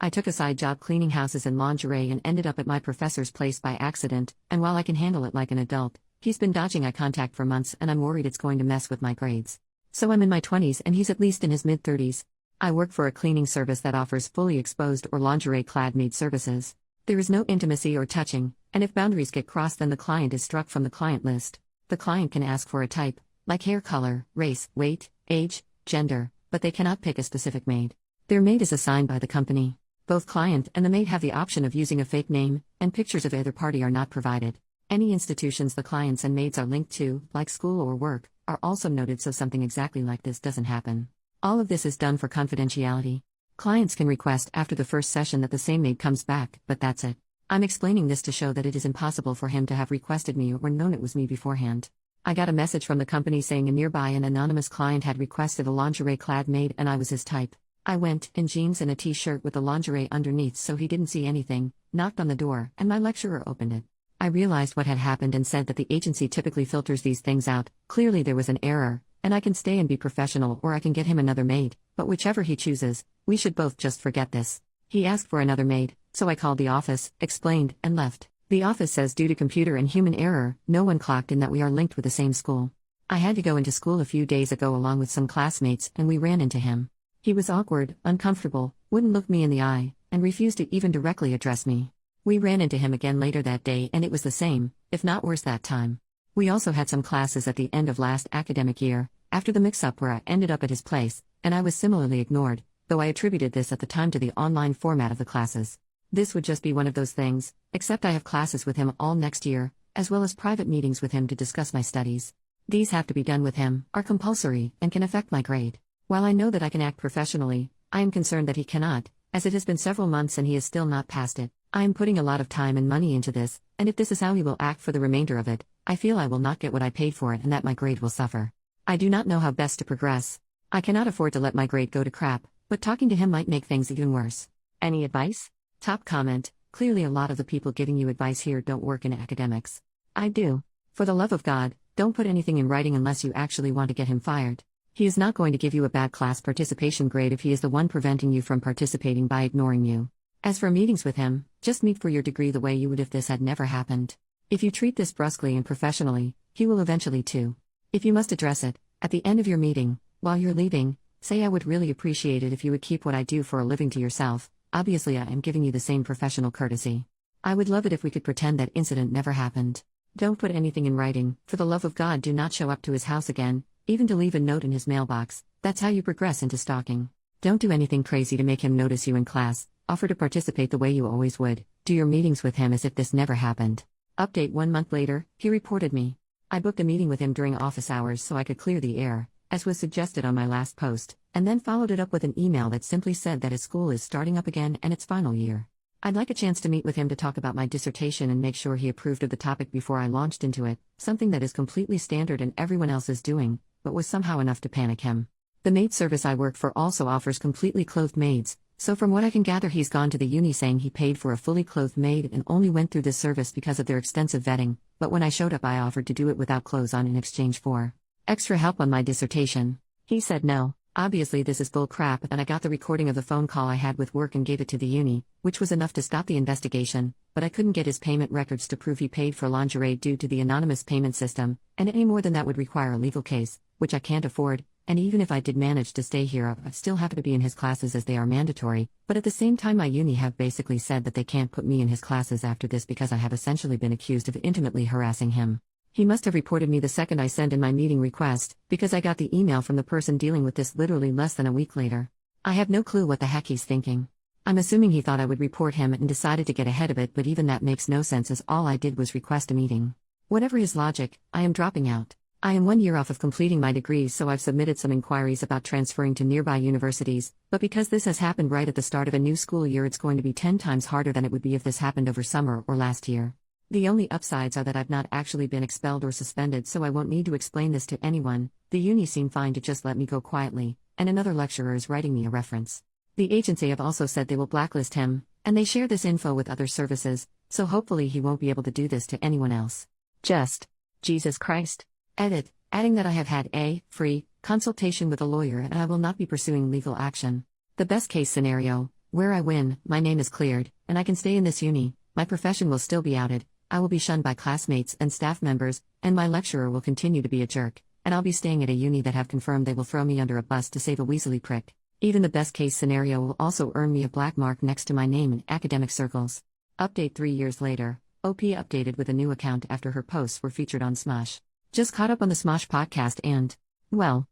I took a side job cleaning houses in lingerie and ended up at my professor's place by accident, and while I can handle it like an adult, he's been dodging eye contact for months and I'm worried it's going to mess with my grades. So I'm in my 20s and he's at least in his mid-30s. I work for a cleaning service that offers fully exposed or lingerie-clad maid services. There is no intimacy or touching, and if boundaries get crossed then the client is struck from the client list. The client can ask for a type, like hair color, race, weight, age, gender, but they cannot pick a specific maid. Their maid is assigned by the company. Both client and the maid have the option of using a fake name, and pictures of either party are not provided. Any institutions the clients and maids are linked to, like school or work, are also noted so something exactly like this doesn't happen. All of this is done for confidentiality. Clients can request after the first session that the same maid comes back, but that's it. I'm explaining this to show that it is impossible for him to have requested me or known it was me beforehand. I got a message from the company saying a nearby and anonymous client had requested a lingerie-clad maid and I was his type. I went, in jeans and a t-shirt with the lingerie underneath so he didn't see anything, knocked on the door, and my lecturer opened it. I realized what had happened and said that the agency typically filters these things out. Clearly there was an error, and I can stay and be professional or I can get him another maid, but whichever he chooses, we should both just forget this. He asked for another maid, so I called the office, explained, and left. The office says due to computer and human error, no one clocked in that we are linked with the same school. I had to go into school a few days ago along with some classmates and we ran into him. He was awkward, uncomfortable, wouldn't look me in the eye, and refused to even directly address me. We ran into him again later that day and it was the same, if not worse that time. We also had some classes at the end of last academic year, after the mix-up where I ended up at his place, and I was similarly ignored, though I attributed this at the time to the online format of the classes. This would just be one of those things, except I have classes with him all next year, as well as private meetings with him to discuss my studies. These have to be done with him, are compulsory, and can affect my grade. While I know that I can act professionally, I am concerned that he cannot, as it has been several months and he is still not passed it. I am putting a lot of time and money into this, and if this is how he will act for the remainder of it, I feel I will not get what I paid for it and that my grade will suffer. I do not know how best to progress. I cannot afford to let my grade go to crap, but talking to him might make things even worse. Any advice? Top comment: clearly a lot of the people giving you advice here don't work in academics. I do. For the love of God, don't put anything in writing unless you actually want to get him fired. He is not going to give you a bad class participation grade if he is the one preventing you from participating by ignoring you. As for meetings with him, just meet for your degree the way you would if this had never happened. If you treat this brusquely and professionally, he will eventually too. If you must address it, at the end of your meeting, while you're leaving, say I would really appreciate it if you would keep what I do for a living to yourself. Obviously I am giving you the same professional courtesy. I would love it if we could pretend that incident never happened. Don't put anything in writing. For the love of God, do not show up to his house again, even to leave a note in his mailbox. That's how you progress into stalking. Don't do anything crazy to make him notice you in class. Offer to participate the way you always would. Do your meetings with him as if this never happened. Update: 1 month later, he reported me. I booked a meeting with him during office hours so I could clear the air, as was suggested on my last post, and then followed it up with an email that simply said that his school is starting up again and its final year. I'd like a chance to meet with him to talk about my dissertation and make sure he approved of the topic before I launched into it, something that is completely standard and everyone else is doing, but was somehow enough to panic him. The maid service I work for also offers completely clothed maids, so from what I can gather he's gone to the uni saying he paid for a fully clothed maid and only went through this service because of their extensive vetting, but when I showed up I offered to do it without clothes on in exchange for extra help on my dissertation. He said no. Obviously this is bull crap, and I got the recording of the phone call I had with work and gave it to the uni, which was enough to stop the investigation, but I couldn't get his payment records to prove he paid for lingerie due to the anonymous payment system, and any more than that would require a legal case, which I can't afford. And even if I did manage to stay here, I'd still have to be in his classes as they are mandatory, but at the same time my uni have basically said that they can't put me in his classes after this because I have essentially been accused of intimately harassing him. He must have reported me the second I sent in my meeting request, because I got the email from the person dealing with this literally less than a week later. I have no clue what the heck he's thinking. I'm assuming he thought I would report him and decided to get ahead of it, but even that makes no sense as all I did was request a meeting. Whatever his logic, I am dropping out. I am 1 year off of completing my degree, so I've submitted some inquiries about transferring to nearby universities, but because this has happened right at the start of a new school year, it's going to be 10 times harder than it would be if this happened over summer or last year. The only upsides are that I've not actually been expelled or suspended, so I won't need to explain this to anyone. The uni seemed fine to just let me go quietly, and another lecturer is writing me a reference. The agency have also said they will blacklist him, and they share this info with other services, so hopefully he won't be able to do this to anyone else. Just Jesus Christ. Edit, adding that I have had a free consultation with a lawyer and I will not be pursuing legal action. The best case scenario, Where I win, my name is cleared, and I can stay in this uni, my profession will still be outed, I will be shunned by classmates and staff members, and my lecturer will continue to be a jerk, and I'll be staying at a uni that have confirmed they will throw me under a bus to save a weaselly prick. Even the best case scenario will also earn me a black mark next to my name in academic circles. Update 3 years later, OP updated with a new account after her posts were featured on Smosh. Just caught up on the Smosh podcast and, well.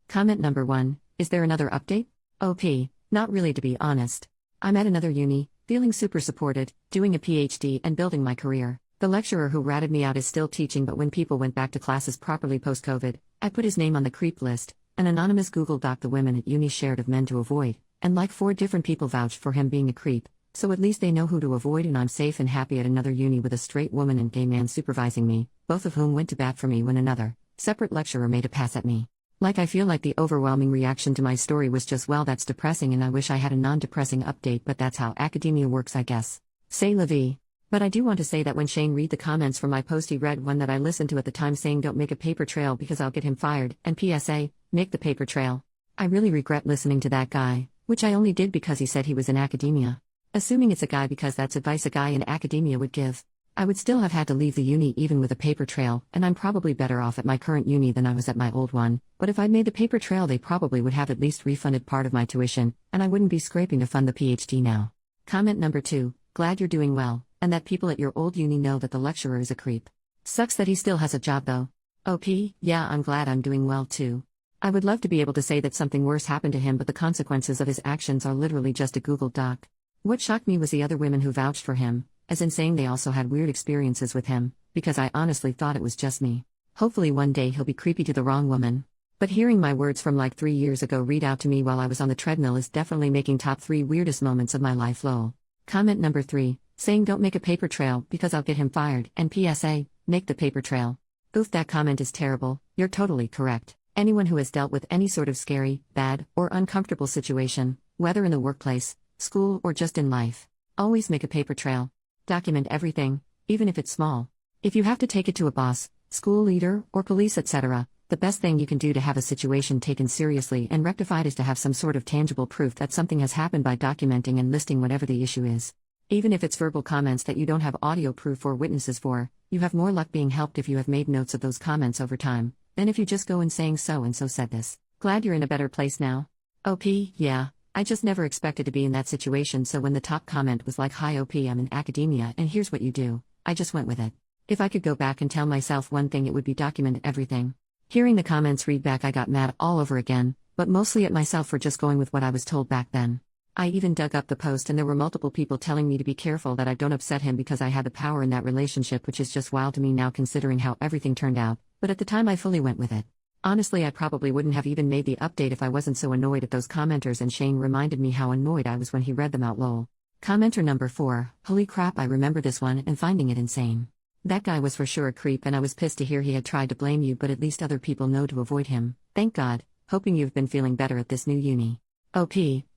Comment number 1, is there another update? OP, not really to be honest. I'm at another uni, feeling super supported, doing a PhD and building my career. The lecturer who ratted me out is still teaching, but when people went back to classes properly post-COVID, I put his name on the creep list. An anonymous Google Doc the women at uni shared of men to avoid, and like 4 different people vouched for him being a creep, so at least they know who to avoid, and I'm safe and happy at another uni with a straight woman and gay man supervising me, both of whom went to bat for me when another separate lecturer made a pass at me. Like I feel like the overwhelming reaction to my story was just, well, that's depressing, and I wish I had a non-depressing update, but that's how academia works, I guess. C'est la vie. But I do want to say that when Shane read the comments from my post, he read one that I listened to at the time saying don't make a paper trail because I'll get him fired, and PSA, make the paper trail. I really regret listening to that guy, which I only did because he said he was in academia. Assuming it's a guy because that's advice a guy in academia would give. I would still have had to leave the uni even with a paper trail, and I'm probably better off at my current uni than I was at my old one, but if I'd made the paper trail they probably would have at least refunded part of my tuition, and I wouldn't be scraping to fund the PhD now. Comment number 2, glad you're doing well, and that people at your old uni know that the lecturer is a creep. Sucks that he still has a job though. OP, yeah, I'm glad I'm doing well too. I would love to be able to say that something worse happened to him, but the consequences of his actions are literally just a Google Doc. What shocked me was the other women who vouched for him, as in saying they also had weird experiences with him, because I honestly thought it was just me. Hopefully one day he'll be creepy to the wrong woman. But hearing my words from like 3 years ago read out to me while I was on the treadmill is definitely making top 3 weirdest moments of my life lol. Comment number 3, saying don't make a paper trail because I'll get him fired, and PSA, make the paper trail. Oof, that comment is terrible, you're totally correct. Anyone who has dealt with any sort of scary, bad, or uncomfortable situation, whether in the workplace, school, or just in life, always make a paper trail. Document everything, even if it's small. If you have to take it to a boss, school leader, or police, etc., the best thing you can do to have a situation taken seriously and rectified is to have some sort of tangible proof that something has happened by documenting and listing whatever the issue is. Even if it's verbal comments that you don't have audio proof or witnesses for, you have more luck being helped if you have made notes of those comments over time, than if you just go in saying so and so said this. Glad you're in a better place now. OP, yeah. I just never expected to be in that situation, so when the top comment was like, hi OP, I'm in academia and here's what you do, I just went with it. If I could go back and tell myself one thing, it would be document everything. Hearing the comments read back, I got mad all over again, but mostly at myself for just going with what I was told back then. I even dug up the post and there were multiple people telling me to be careful that I don't upset him because I had the power in that relationship, which is just wild to me now considering how everything turned out, but at the time I fully went with it. Honestly, I probably wouldn't have even made the update if I wasn't so annoyed at those commenters, and Shane reminded me how annoyed I was when he read them out lol. Commenter number 4, holy crap, I remember this one and finding it insane. That guy was for sure a creep and I was pissed to hear he had tried to blame you, but at least other people know to avoid him. Thank God, hoping you've been feeling better at this new uni. OP,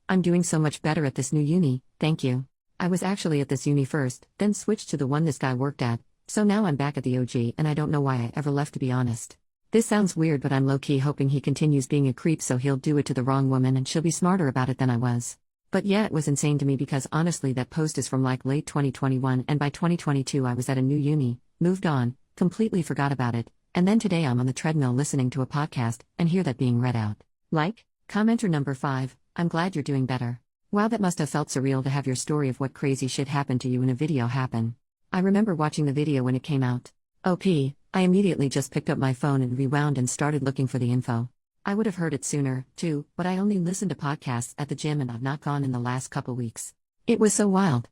I'm doing so much better at this new uni, thank you. I was actually at this uni first, then switched to the one this guy worked at, so now I'm back at the OG and I don't know why I ever left, to be honest. This sounds weird, but I'm low-key hoping he continues being a creep so he'll do it to the wrong woman and she'll be smarter about it than I was. But yeah, it was insane to me because honestly that post is from like late 2021 and by 2022 I was at a new uni, moved on, completely forgot about it, and then today I'm on the treadmill listening to a podcast and hear that being read out. Like? Commenter number 5, I'm glad you're doing better. Wow, that must have felt surreal to have your story of what crazy shit happened to you in a video happen. I remember watching the video when it came out. OP, I immediately just picked up my phone and rewound and started looking for the info. I would have heard it sooner, too, but I only listened to podcasts at the gym and I've not gone in the last couple weeks. It was so wild.